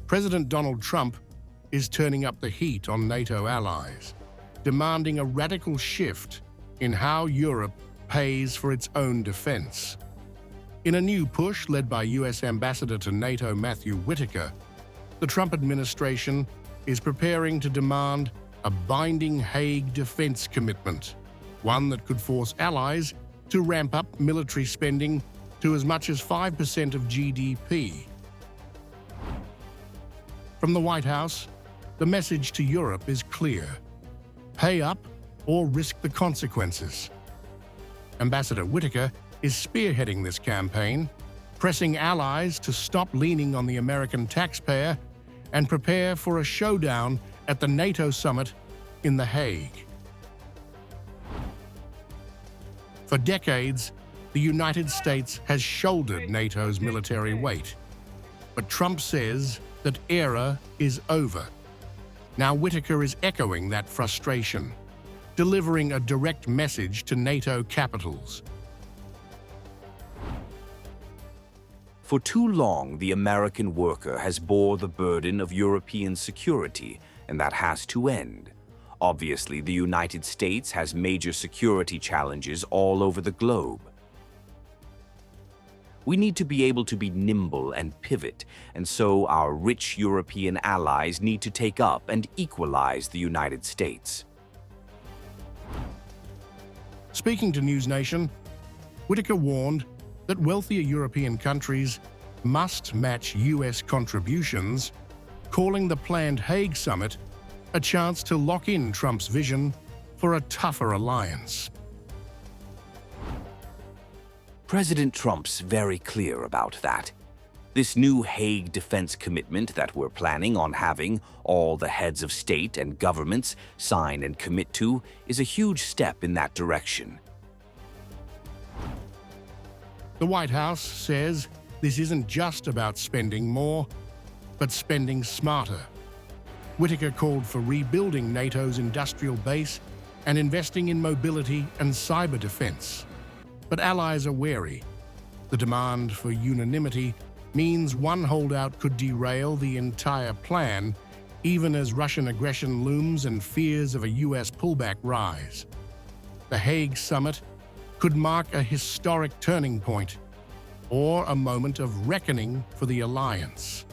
President Donald Trump is turning up the heat on NATO allies, demanding a radical shift in how Europe pays for its own defense. In a new push led by US Ambassador to NATO Matthew Whitaker, the Trump administration is preparing to demand a binding Hague Defense Commitment, one that could force allies to ramp up military spending to as much as 5% of GDP. From the White House, the message to Europe is clear: pay up or risk the consequences. Ambassador Whitaker is spearheading this campaign, pressing allies to stop leaning on the American taxpayer and prepare for a showdown at the NATO summit in The Hague. For decades, the United States has shouldered NATO's military weight. But Trump says that era is over. Now Whitaker is echoing that frustration, delivering a direct message to NATO capitals. For too long, the American worker has bore the burden of European security, and that has to end. Obviously, the United States has major security challenges all over the globe. We need to be able to be nimble and pivot, and so our rich European allies need to take up and equalize the United States. Speaking to News Nation, Whitaker warned that wealthier European countries must match US contributions, calling the planned Hague summit a chance to lock in Trump's vision for a tougher alliance. President Trump's very clear about that. This new Hague Defense Commitment that we're planning on having all the heads of state and governments sign and commit to is a huge step in that direction. The White House says this isn't just about spending more, but spending smarter. Whitaker called for rebuilding NATO's industrial base and investing in mobility and cyber defense. But allies are wary. The demand for unanimity means one holdout could derail the entire plan, even as Russian aggression looms and fears of a US pullback rise. The Hague summit could mark a historic turning point or a moment of reckoning for the alliance.